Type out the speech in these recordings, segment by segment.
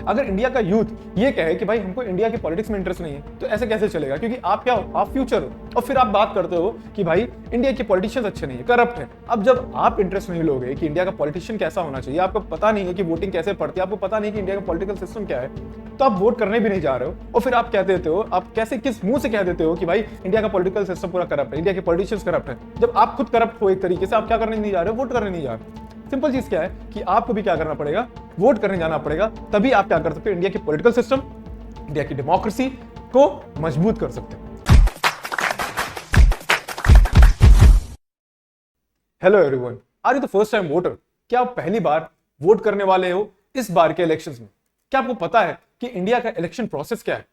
अगर इंडिया का यूथ ये कहे कि भाई हमको इंडिया की पॉलिटिक्स में इंटरेस्ट नहीं है, तो ऐसे कैसे चलेगा? क्योंकि आप क्या हो? आप फ्यूचर हो, और फिर आप बात करते हो कि भाई इंडिया के पॉलिटिशियंस अच्छे नहीं है, करप्ट है। अब जब आप इंटरेस्ट नहीं लोगे कि इंडिया का पॉलिटिशियन कैसा होना चाहिए, आपको पता नहीं है कि वोटिंग कैसे पड़ती है, आपको पता नहीं कि इंडिया का पॉलिटिकल सिस्टम क्या है, तो आप वोट करने भी नहीं जा रहे हो, और फिर आप कह देते हो, आप कैसे किस मुंह से कह देते हो कि भाई इंडिया का पॉलिटिकल सिस्टम पूरा करप्ट है, इंडिया के पॉलिटिशियंस करप्ट है, जब आप खुद करप्ट हो एक तरीके से। आप क्या करने नहीं जा रहे हो? वोट करने नहीं जा रहे। सिंपल चीज क्या है कि आपको भी क्या करना पड़ेगा? वोट करने जाना पड़ेगा, तभी आप क्या कर सकते हो? इंडिया की पॉलिटिकल सिस्टम, इंडिया की डेमोक्रेसी को मजबूत कर सकते हो। Hello everyone, are you the first time voter? क्या आप पहली बार वोट करने वाले हो इस बार के इलेक्शंस में? क्या आपको पता है कि इंडिया का इलेक्शन प्रोसेस क्या है?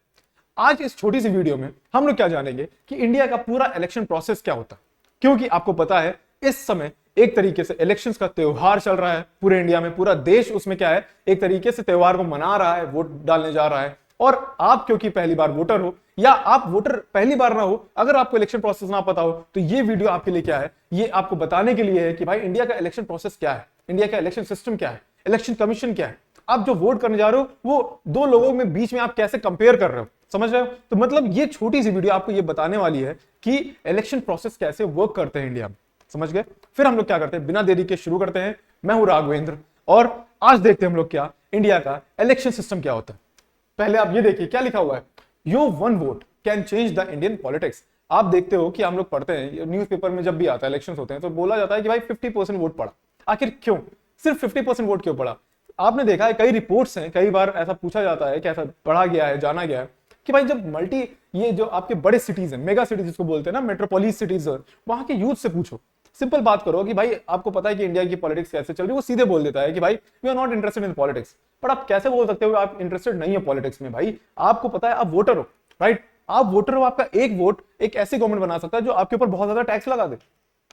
आज इस छोटी सी वीडियो में हम लोग क्या जानेंगे कि इंडिया का पूरा इलेक्शन प्रोसेस क्या होता है, क्योंकि आपको पता है इस समय एक तरीके से इलेक्शंस का त्योहार चल रहा है पूरे इंडिया में। पूरा देश उसमें क्या है, एक तरीके से त्योहार को मना रहा है, वोट डालने जा रहा है। और आप क्योंकि पहली बार वोटर हो, या आप वोटर पहली बार ना हो, अगर आपको इलेक्शन प्रोसेस ना पता हो, तो ये वीडियो आपके लिए क्या है? ये आपको बताने के लिए है कि भाई इंडिया का इलेक्शन प्रोसेस क्या है, इंडिया का इलेक्शन सिस्टम क्या है, इलेक्शन कमीशन क्या है। आप जो वोट करने जा रहे हो वो दो लोगों में बीच में आप कैसे कंपेयर कर रहे हो, समझ रहे हो? तो मतलब ये छोटी सी वीडियो आपको ये बताने वाली है कि इलेक्शन प्रोसेस कैसे वर्क करते हैं इंडिया में, समझ गए? फिर हम लोग क्या करते हैं, बिना देरी के शुरू करते हैं। मैं हूं राघवेंद्र, और आज देखते हैं हम लोग क्या इंडिया का इलेक्शन सिस्टम क्या होता है। पहले आप ये देखिए क्या लिखा हुआ है, your one vote can change the Indian politics. आप देखते हो कि हम लोग पढ़ते हैं न्यूज़पेपर में, जब भी आता है इलेक्शंस होते हैं तो बोला जाता है कि भाई 50% वोट पड़ा। आखिर क्यों सिर्फ 50% वोट क्यों पड़ा? आपने देखा है कई रिपोर्ट्स हैं, कई बार ऐसा पूछा जाता है कि ऐसा पढ़ा गया है, जाना गया है कि भाई जब ये जो आपके बड़े सिटीज हैं, मेगा सिटीज जिसको बोलते हैं ना, मेट्रोपोलिस सिटीज, वहां के यूथ से पूछो, सिंपल बात करो कि भाई आपको पता है कि इंडिया की पॉलिटिक्स कैसे चल रही है, वो सीधे बोल देता है कि भाई we are not interested in politics. पर आप कैसे बोल सकते हो आप इंटरेस्टेड नहीं हो पॉलिटिक्स में? भाई आपको पता है आप वोटर हो, राइट? आप वोटर हो, आपका एक वोट एक ऐसी गवर्नमेंट बना सकता है जो आपके ऊपर बहुत ज्यादा टैक्स लगा दे।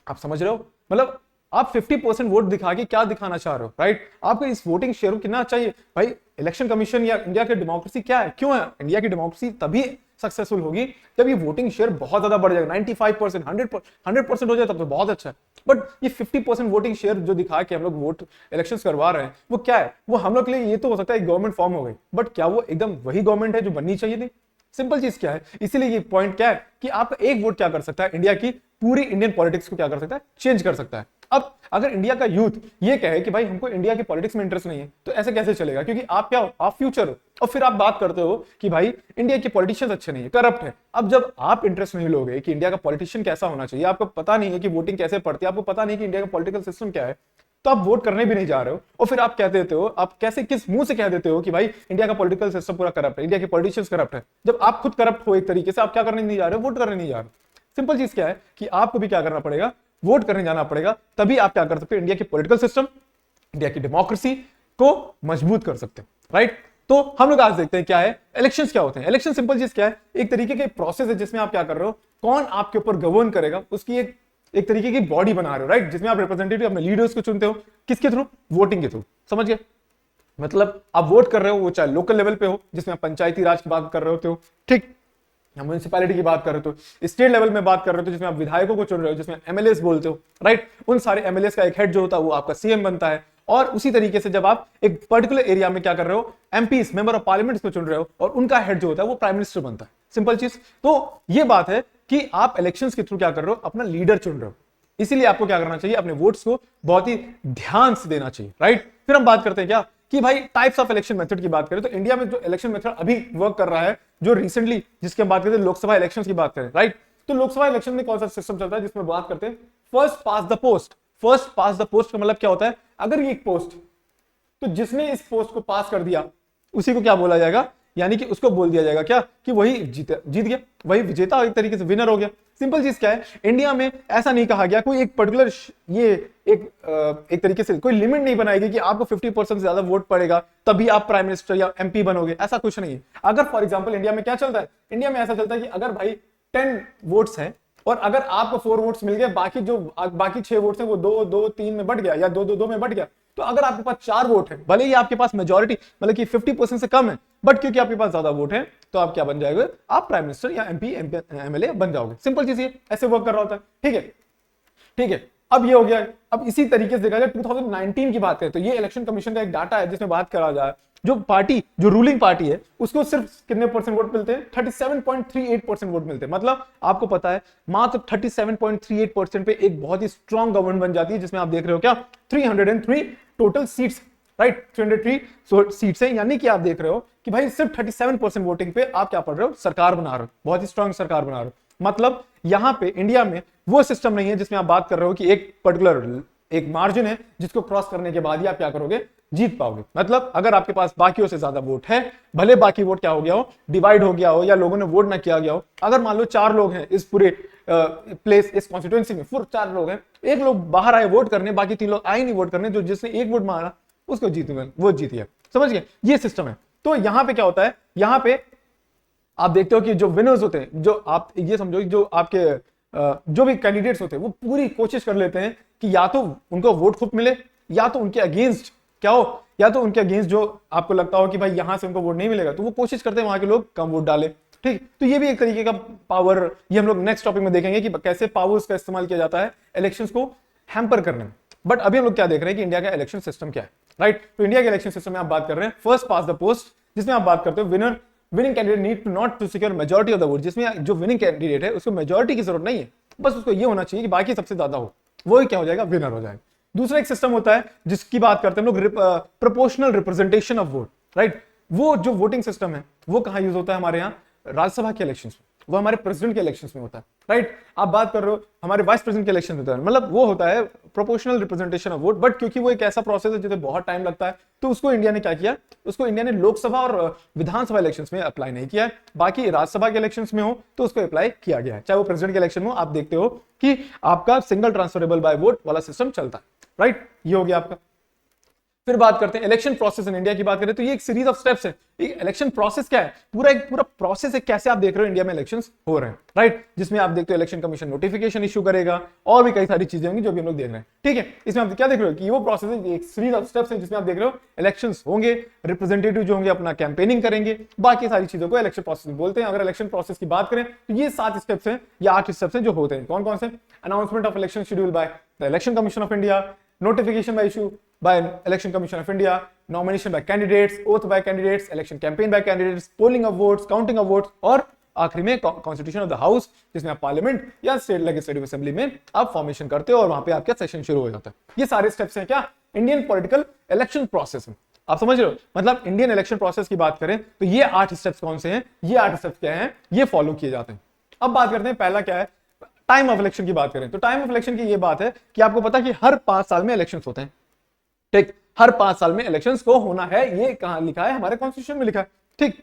आप समझ रहे हो? मतलब आप 50% वोट दिखा के क्या दिखाना चाह रहे हो, राइट? आपको इस वोटिंग शेयर कितना चाहिए? भाई इलेक्शन कमीशन या इंडिया की डेमोक्रेसी क्या है, क्यों है इंडिया की डेमोक्रेसी तभी सक्सेसफुल होगी जब ये वोटिंग शेयर बहुत ज्यादा बढ़ जाएगा, 95%, 100% हो जाए तब तो बहुत अच्छा है। बट ये 50% वोटिंग शेयर जो दिखा के हम लोग वोट इलेक्शंस करवा रहे हैं, वो क्या है? वो हम लोग के लिए ये तो हो सकता है गवर्नमेंट फॉर्म हो गई, बट क्या वो एकदम वही गवर्नमेंट है जो बननी चाहिए थी? सिंपल चीज क्या है, इसीलिए ये पॉइंट क्या है कि आपका एक वोट क्या कर सकता है, इंडिया की पूरी इंडियन पॉलिटिक्स को क्या कर सकता है, चेंज कर सकता है। अब अगर इंडिया का यूथ ये कहे कि भाई हमको इंडिया की पॉलिटिक्स में इंटरेस्ट नहीं है, तो ऐसे कैसे चलेगा? क्योंकि आप क्या हो? आप फ्यूचर हो, और फिर आप बात करते हो कि भाई इंडिया के पॉलिटिशियंस अच्छे नहीं है, करप्ट है। अब जब आप इंटरेस्ट नहीं लोगे कि इंडिया का पॉलिटिशियन कैसा होना चाहिए, आपको पता नहीं है कि वोटिंग कैसे पड़ती है, आपको पता नहीं कि इंडिया का पॉलिटिकल सिस्टम क्या है, तो आप वोट करने भी नहीं जा रहे हो, और फिर आप कह देते हो, आप कैसे किस मुंह से कह देते हो कि भाई इंडिया का पॉलिटिकल सिस्टम पूरा करप्ट है, इंडिया के पॉलिटिशियंस करप्ट है, जब आप खुद करप्ट हो एक तरीके से। आप क्या करने नहीं जा रहे हो? वोट करने नहीं जा रहे। सिंपल चीज क्या है कि आपको भी क्या करना पड़ेगा? वोट करने जाना पड़ेगा, तभी आप क्या कर सकते हो? इंडिया की पॉलिटिकल सिस्टम, इंडिया की डेमोक्रेसी को मजबूत कर सकते हैं, राइट? तो हम लोग आज देखते हैं क्या है इलेक्शंस क्या होते हैं। इलेक्शन सिंपल चीज क्या है, एक तरीके के प्रोसेस है जिसमें आप क्या कर रहे हो, कौन आपके ऊपर गवर्न करेगा उसकी एक तरीके की बॉडी बना रहे हो, राइट? जिसमें आप रिप्रेजेंटेटिव अपने लीडर्स को चुनते हो, किसके थ्रू? वोटिंग के थ्रू, समझ गए? मतलब आप वोट कर रहे हो, वो चाहे लोकल लेवल पे हो जिसमें आप पंचायती राज की बात कर रहे होते हो, ठीक, म्यूनिसिपैलिटी की बात कर रहे हो, स्टेट लेवल में बात कर रहे हो जिसमें आप विधायकों को चुन रहे हो, जिसमें एमएलएस बोलते हो, राइट? उन सारे एमएलएस का एक हेड जो होता है वो आपका सीएम बनता है। और उसी तरीके से जब आप एक पर्टिकुलर एरिया में क्या कर रहे हो, एमपीस, मेंबर ऑफ पार्लियामेंट को चुन रहे हो, और उनका हेड जो होता है वो प्राइम मिनिस्टर बनता है। सिंपल चीज। तो ये बात है कि आप इलेक्शंस के थ्रू क्या कर रहे हो, अपना लीडर चुन रहे हो। इसीलिए आपको क्या करना चाहिए, अपने वोट्स को बहुत ही ध्यान से देना चाहिए, राइट? फिर हम बात करते हैं क्या कि भाई टाइप्स ऑफ इलेक्शन मेथड की बात करें तो इंडिया में जो इलेक्शन मेथड अभी वर्क कर रहा है, जो रिसेंटली जिसकी हम बात करते हैं, लोकसभा इलेक्शंस की बात करें, राइट? तो लोकसभा इलेक्शन में कौन सा सिस्टम चलता है जिसमें बात करते हैं first pass the post. First pass the post का मतलब क्या होता है, अगर ये एक पोस्ट, तो जिसने इस पोस्ट को पास कर दिया उसी को क्या बोला जाएगा, यानी कि उसको बोल दिया जाएगा क्या कि वही जीत गया, वही विजेता, एक तरीके से विनर हो गया। सिंपल चीज क्या है, इंडिया में ऐसा नहीं कहा गया, कोई एक पर्टिकुलर एक तरीके से कोई लिमिट नहीं बनाएगी कि आपको 50% से ज्यादा वोट पड़ेगा तभी आप प्राइम मिनिस्टर या एमपी बनोगे, ऐसा कुछ नहीं है। अगर फॉर एग्जांपल इंडिया में क्या चलता है, इंडिया में ऐसा चलता है कि अगर भाई 10 वोट्स हैं और अगर आपको 4 वोट्स मिल गए, बाकी 6 वोट्स हैं वो 2-2-3 में बढ़ गया या 2-2-2 में बढ़ गया, तो अगर आपके पास 4 वोट है, भले ही आपके पास मेजॉरिटी मतलब कि 50% से कम है, बट क्योंकि आपके पास ज्यादा वोट है तो आप क्या बन जाएंगे, आप प्राइम मिनिस्टर या एमपी एमएलए बन जाओगे। सिंपल चीज ये ऐसे वर्क कर रहा होता है, ठीक है? ठीक है, अब ये हो गया। अब इसी तरीके से देखा जाए 2019 की बात है तो ये इलेक्शन कमीशन का एक डाटा है जिसमें बात करा जाए जो पार्टी, जो रूलिंग पार्टी है, उसको सिर्फ कितने परसेंट वोट मिलते हैं? 37.38% वोट मिलते हैं। मतलब आपको पता है मात्र 37.38% पे एक बहुत ही स्ट्रॉन्ग गवर्नमेंट बन जाती है, जिसमें आप देख रहे हो क्या 303 टोटल सीट्स, राइट, 303 सीट्स है। यानी कि आप देख रहे हो कि भाई सिर्फ 37% वोटिंग पे आप क्या पढ़ रहे हो? सरकार बना रहे हो, बहुत ही स्ट्रॉन्ग सरकार बना रहे हो। मतलब यहां पे इंडिया में वो सिस्टम नहीं है जिसमें आप बात कर रहे हो कि एक पर्टिकुलर एक मार्जिन है जिसको क्रॉस करने के बाद ही आप क्या करोगे? जीत पाओगे। मतलब अगर आपके पास बाकियों से ज्यादा वोट है, भले बाकी वोट क्या हो गया हो, डिवाइड हो गया हो, या लोगों ने वोट ना किया गया हो, अगर मान लो 4 लोग हैं इस पूरे प्लेस, इस कॉन्स्टिट्यूएंसी में, फिर 4 लोग हैं, एक लोग बाहर आए वोट करने, बाकी 3 लोग आए नहीं वोट करने, जो जिसने एक वोट मारा उसको वो जीत गया। समझ गए? ये सिस्टम है। तो यहां पे क्या होता है, यहां पे आप देखते हो कि जो विनर्स होते हैं, जो आप ये समझो जो आपके जो भी कैंडिडेट्स होते हैं, वो पूरी कोशिश कर लेते हैं कि या तो उनको वोट खूब मिले, या तो उनके अगेंस्ट क्या हो, या तो उनके अगेंस्ट जो आपको लगता हो कि भाई यहां से उनको वोट नहीं मिलेगा, तो वो कोशिश करते हैं वहां के लोग कम वोट डाले। ठीक, तो ये भी एक तरीके का पावर, ये हम लोग नेक्स्ट टॉपिक में देखेंगे कि कैसे पावर्स का इस्तेमाल किया जाता है इलेक्शंस को हैम्पर करने में। बट अभी हम लोग क्या देख रहे हैं कि इंडिया का इलेक्शन सिस्टम क्या है, राइट। तो इंडिया के इलेक्शन सिस्टम में आप बात कर रहे हैं फर्स्ट पास द पोस्ट, जिसमें आप बात करते हो winning candidate need to not to secure majority of the vote, जिसमें जो विनिंग कैंडिडेट है उसको मेजॉरिटी की जरूरत नहीं है, बस उसको ये होना चाहिए कि बाकी सबसे ज्यादा हो, वो ही क्या हो जाएगा? विनर हो जाएगा। दूसरा एक सिस्टम होता है जिसकी बात करते हैं हम लोग, proportional representation of vote, right. वो जो वोटिंग सिस्टम है वो कहां यूज होता है? हमारे यहाँ राज्यसभा के इलेक्शंस में, वो हमारे प्रेसिडेंट के इलेक्शंस में होता है, राइट। आप बात कर रहे हो हमारे वाइस प्रेसिडेंट के इलेक्शन में होता है, मतलब वो होता है proportional representation of vote. But क्योंकि वो एक ऐसा प्रोसेस है जिसमें बहुत टाइम लगता है, तो उसको इंडिया ने क्या किया? उसको इंडिया ने लोकसभा और विधानसभा इलेक्शंस में अप्लाई नहीं किया है। बाकी राज्यसभा के इलेक्शंस में हो तो उसको अप्लाई किया गया है। चाहे वो प्रेसिडेंट के इलेक्शन में हो, आप देखते हो कि आपका सिंगल ट्रांसफरेबल बाय वोट वाला सिस्टम चलता है, राइट। ये हो गया आपका। फिर बात करते हैं इलेक्शन प्रोसेस इन इंडिया की बात करें तो ये एक सीरीज ऑफ स्टेप्स है। इलेक्शन प्रोसेस क्या है? पूरा प्रोसेस है, कैसे आप देख रहे हो इंडिया में इलेक्शंस हो रहे हैं, राइट। जिसमें आप देखते हो इलेक्शन कमीशन नोटिफिकेशन इशू करेगा, और भी कई सारी चीजें होंगी जो भी हम लोग देख रहे हैं, ठीक है। इसमें आप क्या देख रहे हो कि वो प्रोसेस है, एक सीरीज ऑफ स्टेप्स है जिसमें आप देख रहे हो इलेक्शंस होंगे, रिप्रेजेंटेटिव जो होंगे अपना कैंपेनिंग करेंगे, बाकी सारी चीजों को इलेक्शन प्रोसेस बोलते हैं। अगर इलेक्शन प्रोसेस की बात करें तो ये 7 स्टेप्स हैं या 8 स्टेप्स हैं जो होते हैं। कौन कौन से? Announcement of election schedule by the election commission of India, notification by issue by Election Commission of India, nomination by candidates, oath by candidates, election campaign by candidates, polling of votes, counting of votes, और आखिरी में constitution of the house, जिसमें आप parliament या state legislative assembly में आप formation करते हो और वहां पे आपका सेशन शुरू हो जाता है। ये सारे स्टेप्स हैं क्या? इंडियन पॉलिटिकल इलेक्शन प्रोसेस में। आप समझ रहे हो? मतलब इंडियन इलेक्शन प्रोसेस की बात करें तो ये 8 स्टेप्स कौन से हैं? ये 8 स्टेप्स क्या हैं? ये फॉलो किए जाते हैं। अब बात करते हैं पहला क्या है, टाइम ऑफ इलेक्शन की बात करें तो टाइम ऑफ इलेक्शन की ये बात है कि आपको पता है कि हर 5 साल में इलेक्शंस होते हैं, ठीक। हर 5 साल में इलेक्शंस को होना है, ये कहां लिखा है? हमारे कॉन्स्टिट्यूशन में लिखा है, ठीक।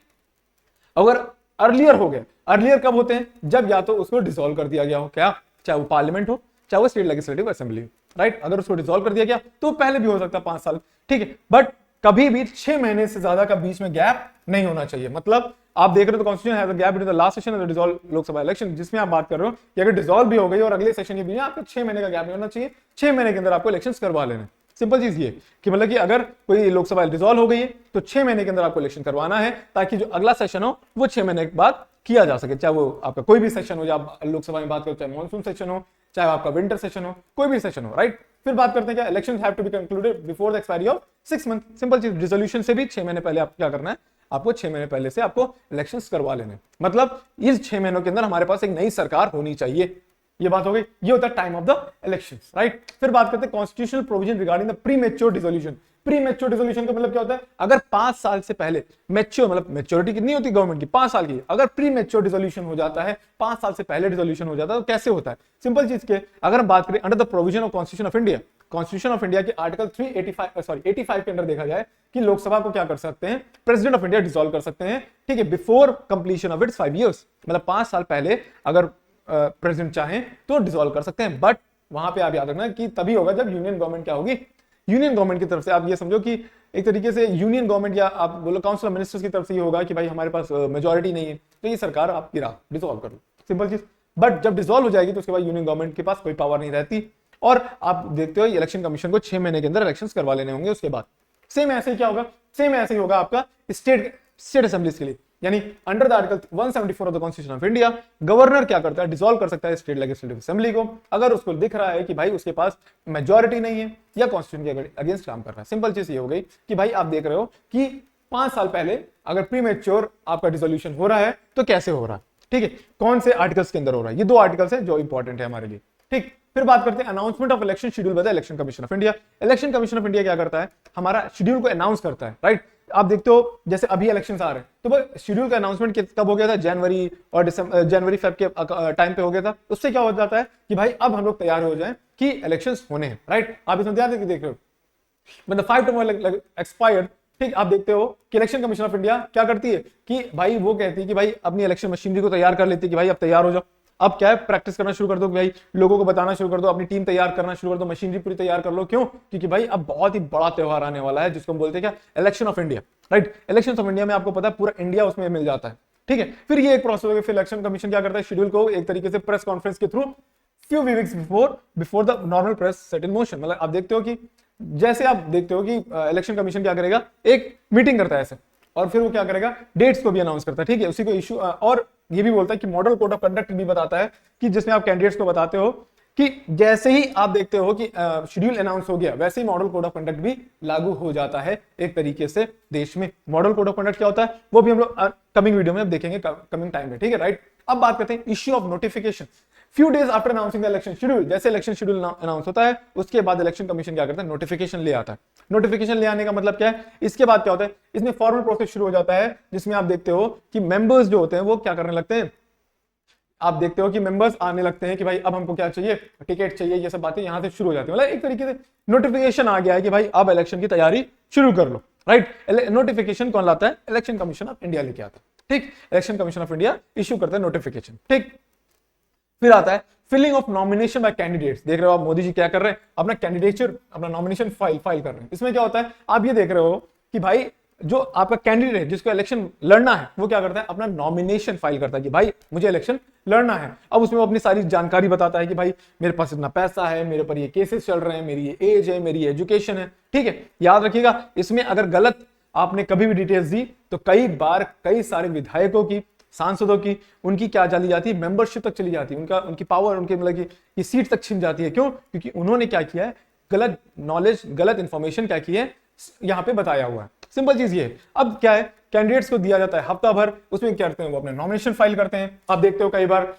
अगर अर्लियर हो गया, अर्लियर कब होते हैं? जब या तो उसको डिसॉल्व कर दिया गया हो, क्या, चाहे वो पार्लियामेंट हो चाहे वो स्टेट लेजिस्लेटिव असेंबली हो, राइट। अगर उसको डिसॉल्व कर दिया गया तो पहले भी हो सकता है 5 साल, ठीक है। बट कभी भी 6 महीने से ज्यादा का बीच में गैप नहीं होना चाहिए। मतलब आप देख रहे हो तो constitution has a gap between the last session and the dissolve Lok Sabha election, जिसमें आप बात कर रहे हो कि अगर डिसॉल्व भी हो गई और अगले सेशन के बीच आपको 6 महीने का गैप नहीं होना चाहिए, 6 महीने के अंदर आपको इलेक्शंस करवा लेने। सिंपल चीज ये कि मतलब कि अगर कोई लोकसभा डिसॉल्व हो गई है तो 6 महीने के अंदर आपको इलेक्शन करवाना है, ताकि जो अगला सेशन हो वो 6 महीने के बाद किया जा सके। चाहे वो आपका कोई भी सेशन हो, जब लोकसभा में बात करो, चाहे मानसून सेशन हो, चाहे आपका विंटर सेशन हो, कोई भी सेशन हो, राइट। फिर बात करते हैं क्या, elections have to be concluded before the expiry of 6 month. Simple चीज, रिजोल्यूशन से भी 6 महीने पहले आप क्या करना है, आपको 6 महीने पहले से आपको इलेक्शंस करवा लेने। मतलब इस 6 महीनों के अंदर हमारे पास एक नई सरकार होनी चाहिए। ये बात हो गई, ये होता है time of the elections, right. फिर बात करते हैं constitutional provision regarding the premature dissolution. Premature dissolution का मतलब क्या होता है? अगर 5 साल से पहले मैच्योर, मतलब मैच्योरिटी कितनी होती है गवर्नमेंट की? 5 साल की। अगर प्रीमेच्योर डिसोल्यूशन हो जाता है, 5 साल से पहले डिसोल्यूशन हो जाता है, तो कैसे होता है? सिंपल चीज के, अगर हम बात करें under the provision of constitution of India, constitution of India के आर्टिकल 85 के अंदर देखा जाए कि लोकसभा को क्या कर सकते हैं, प्रेसिडेंट ऑफ इंडिया डिसॉल्व कर सकते हैं, ठीक है, before completion of its 5 years. मतलब 5 साल पहले अगर प्रेसिडेंट चाहें तो डिसॉल्व कर सकते हैं। बट वहां पे आप याद रखना कि तभी होगा जब यूनियन गवर्नमेंट क्या होगी, यूनियन गवर्नमेंट की तरफ से। आप ये समझो कि एक तरीके से यूनियन गवर्नमेंट या आप बोलो काउंसिल ऑफ मिनिस्टर्स की तरफ से ये होगा कि भाई हमारे पास मेजोरिटी नहीं है, तो ये सरकार आप गिरा, डिसॉल्व कर लो, सिंपल चीज। बट जब डिसॉल्व हो जाएगी तो उसके बाद यूनियन गवर्नमेंट के पास कोई पावर नहीं रहती, और आप देखते हो इलेक्शन कमीशन को 6 महीने के अंदर इलेक्शंस करवा लेने होंगे उसके बाद। सेम ऐसे ही क्या होगा, सेम ऐसे ही होगा आपका स्टेट असेंबलीज के लिए। यानी under the article 174 of the constitution of India, governor क्या करता है, डिसॉल्व कर सकता है स्टेट लेजिस्लेटिव असेंबली को, अगर उसको दिख रहा है कि भाई उसके पास मेजॉरिटी नहीं है या कॉन्स्टिट्यूशन के अगेंस्ट काम कर रहा है। सिंपल चीज ये हो गई कि भाई आप देख रहे हो कि 5 साल पहले अगर प्रीमेच्योर आपका डिसोल्यूशन हो रहा है तो कैसे हो रहा है, ठीक है, कौन से आर्टिकल्स के अंदर हो रहा है। ये 2 आर्टिकल्स हैं जो इंपॉर्टेंट है हमारे लिए, ठीक। फिर बात करते हैं announcement of election schedule by the election commission of India. Election commission of India क्या करता है, हमारा शेड्यूल को अनाउंस करता है, राइट। आप देखते हो जैसे अभी इलेक्शंस आ रहे हैं तो वो शेड्यूल का अनाउंसमेंट कब हो गया था, जनवरी और दिसंबर, जनवरी फेब के टाइम पे हो गया था। उससे क्या हो जाता है कि भाई अब हम लोग तैयार हो जाएं कि इलेक्शंस होने हैं, राइट। आप इसमें ध्यान देख रहे हो, मतलब 5 टर्म एक्सपायर्ड, ठीक। आप देखते हो कि इलेक्शन कमीशन ऑफ इंडिया क्या करती है कि भाई वो कहती है कि भाई अपनी इलेक्शन मशीनरी को तैयार कर लेती है कि भाई अब तैयार हो जाओ, अब क्या है प्रैक्टिस करना शुरू कर दो, भाई लोगों को बताना शुरू कर दो, अपनी टीम तैयार करना शुरू कर दो, मशीनरी पूरी तैयार कर लो। क्यों? क्योंकि भाई अब बहुत ही बड़ा त्योहार आने वाला है जिसको हम बोलते हैं क्या, election of India, right. Election of India में आपको पता है पूरा इंडिया उसमें मिल जाता है, ठीक है। फिर ये एक प्रोसेस हो गया, फिर इलेक्शन कमीशन क्या करता है, शेड्यूल को एक तरीके से प्रेस कॉन्फ्रेंस के through few weeks before the normal press set in motion, मतलब आप देखते हो कि जैसे आप देखते हो कि इलेक्शन कमीशन क्या करेगा, एक मीटिंग करता है ऐसे, और फिर वो क्या करेगा, डेट्स को भी अनाउंस करता है, ठीक है। उसी को इशू, और ये भी बोलता है कि मॉडल कोड ऑफ कंडक्ट भी बताता है कि जिसमें आप कैंडिडेट्स को बताते हो कि जैसे ही आप देखते हो कि शेड्यूल अनाउंस हो गया वैसे ही मॉडल कोड ऑफ कंडक्ट भी लागू हो जाता है एक तरीके से देश में। मॉडल कोड ऑफ कंडक्ट क्या होता है वो भी हम लोग कमिंग वीडियो में देखेंगे, कमिंग टाइम में, ठीक है, राइट। अब बात करते हैं issue of notification. Few days after announcing the election schedule, जैसे इलेक्शन शेड्यूल अनाउंस होता है उसके बाद इलेक्शन कमीशन क्या करता है, नोटिफिकेशन ले आता है। नोटिफिकेशन ले आने का मतलब क्या है, इसके बाद क्या होता है, इसमें फॉर्मल प्रोसेस शुरू हो जाता है जिसमें आप देखते हो कि मेंबर्स जो होते हैं वो क्या करने लगते हैं, आप देखते हो कि मेंबर्स आने लगते हैं कि भाई अब हमको क्या चाहिए, टिकट चाहिए, ये सब बातें यहां से शुरू हो जाती है। मतलब एक तरीके से नोटिफिकेशन आ गया है कि भाई अब इलेक्शन की तैयारी शुरू कर लो, राइट। नोटिफिकेशन कौन लाता है, इलेक्शन कमीशन ऑफ इंडिया लेके आता है, ठीक। Election commission of India issue करता है नोटिफिकेशन, ठीक। फिर आता है filling of nomination by candidates. देख रहे हो आप मोदी जी क्या कर रहे हैं, अपना कैंडिडेचर, अपना नॉमिनेशन फाइल कर रहे हैं। इसमें क्या होता है, आप ये देख रहे हो कि भाई जो आपका कैंडिडेट है जिसको इलेक्शन लड़ना है वो क्या करता है, अपना नॉमिनेशन फाइल करता है कि भाई मुझे इलेक्शन लड़ना है। अब उसमें वो अपनी सारी जानकारी बताता है कि भाई मेरे पास इतना पैसा है, मेरे पर ये केसेस चल रहे हैं, मेरी ये एज है, मेरी एजुकेशन है, ठीक है। याद रखिएगा इसमें अगर गलत आपने कभी भी डिटेल्स दी तो कई बार कई सारे विधायकों की, सांसदों की, उनकी क्या चली जाती है, मेंबरशिप तक चली जाती है, उनकी पावर, उनके मतलब की सीट तक छिन जाती है। क्यों? क्योंकि उन्होंने क्या किया है, गलत नॉलेज, गलत इंफॉर्मेशन क्या की है यहां पे बताया हुआ है। सिंपल चीज ये है। अब क्या है, कैंडिडेट्स को दिया जाता है हफ्ता भर, उसमें क्या करते हैं वो अपने नॉमिनेशन फाइल करते हैं। आप देखते हो कई बार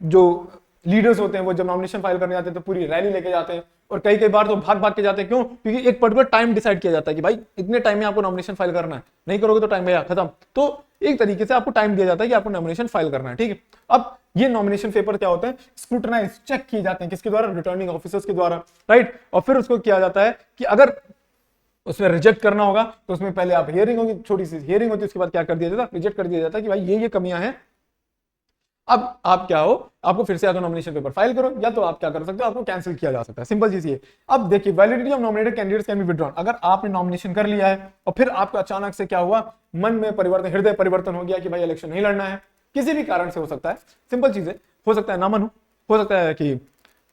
जो लीडर्स होते हैं वो जब नॉमिनेशन फाइल करने जाते हैं तो पूरी रैली लेके जाते हैं, और कई बार तो भाग भाग के जाते हैं। क्यों? क्योंकि एक पर्टिकुलर टाइम डिसाइड किया जाता है कि भाई इतने टाइम में आपको नॉमिनेशन फाइल करना है, नहीं करोगे तो टाइम भैया खत्म। तो एक तरीके से आपको टाइम दिया जाता है कि आपको नॉमिनेशन फाइल करना है, ठीक है। अब ये नॉमिनेशन पेपर क्या होता है, स्क्रूटनाइज, चेक किए जाते हैं, किसके द्वारा, रिटर्निंग ऑफिसर्स के द्वारा, राइट। और फिर उसको किया जाता है कि अगर उसमें रिजेक्ट करना होगा तो उसमें पहले आप हियरिंग होगी, छोटी सी हियरिंग होती है, उसके बाद क्या कर दिया जाता है, रिजेक्ट कर दिया जाता है कि भाई ये कमियां हैं। अब आप क्या हो, आपको फिर से या तो नॉमिनेशन पेपर फाइल करो या तो आप क्या कर सकते हो, आपको कैंसिल किया जा सकता है। सिंपल चीज ये। अब देखिए validity of nominated candidates can be withdrawn. अगर आपने नॉमिनेशन कर लिया है और फिर आपका अचानक से क्या हुआ, मन में परिवर्तन, हृदय परिवर्तन हो गया कि भाई इलेक्शन नहीं लड़ना है, किसी भी कारण से हो सकता है, सिंपल चीज है, हो सकता है ना मन हो सकता है कि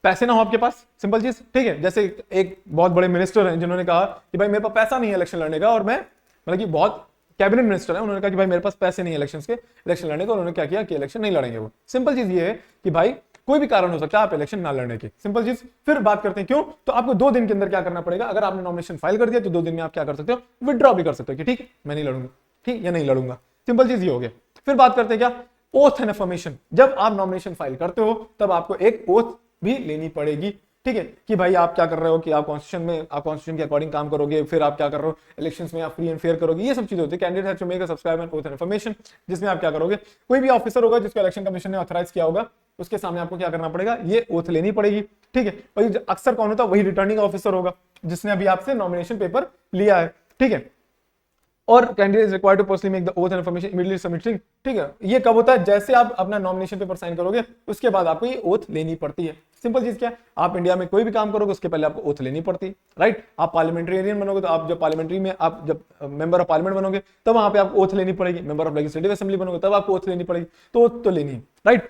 पैसे ना हो आपके पास, सिंपल चीज, ठीक है। जैसे एक बहुत बड़े मिनिस्टर हैं जिन्होंने कहा कि भाई मेरे पास पैसा नहीं है इलेक्शन लड़ने का, और मैं मतलब कि बहुत कैबिनेट मिनिस्टर है, उन्होंने कहा कि भाई मेरे पास पैसे नहीं है इलेक्शन लड़ने का, उन्होंने क्या किया कि इलेक्शन नहीं लड़ेंगे वो। सिंपल चीज ये है कि भाई कोई भी कारण हो सकता है आप इलेक्शन ना लड़ने की, सिंपल चीज। फिर बात करते हैं क्यों, तो आपको 2 दिन के अंदर क्या करना पड़ेगा, अगर आपने नॉमिनेशन फाइल कर दिया तो 2 दिन में आप क्या कर सकते हो, विड्रॉ भी कर सकते हो कि ठीक मैं नहीं लड़ूंगा, ठीक या नहीं लड़ूंगा, सिंपल चीज ये हो गया। फिर बात करते हैं क्या, ओथ एंड अफर्मेशन। जब आप नॉमिनेशन फाइल करते हो तब आपको एक ओथ भी लेनी पड़ेगी, ठीक है, कि भाई आप क्या कर रहे हो कि आप कॉन्स्टिट्यूशन के अकॉर्डिंग काम करोगे, फिर आप क्या कर रहे हो, इलेक्शंस में आप फ्री एंड फेयर करोगे, ये सब चीजें होती है। Candidate has to make a subscribe and oath and affirmation, जिसमें आप क्या करोगे, कोई भी ऑफिसर होगा जिसको इलेक्शन कमीशन ने ऑथराइज किया होगा उसके सामने आपको क्या करना पड़ेगा, ये ओथ लेनी पड़ेगी, ठीक है। वही अक्सर कौन होता है, वही रिटर्निंग ऑफिसर होगा जिसने अभी आपसे नॉमिनेशन पेपर लिया है, ठीक है। और candidate is required to personally make the oath and information immediately submitting, ठीक है। ये कब होता है, जैसे आप अपना नॉमिनेशन पेपर साइन करोगे उसके बाद आपको ये ओथ लेनी पड़ती है। सिंपल चीज क्या है, आप इंडिया में कोई भी काम करोगे उसके पहले आपको ओथ लेनी पड़ती है, राइट। आप पार्लियामेंट्रियन बनोगे तो आप जब पार्लियामेंट्री में आप जब मेंबर ऑफ पार्लियामेंट बनोगे तब वहां पे आपको ओथ लेनी पड़ेगी, मेंबर ऑफ लेजिस्लेटिव असेंबली बनोगे तब आपको ओथ लेनी पड़ेगी, तो ओथ तो लेनी है, राइट।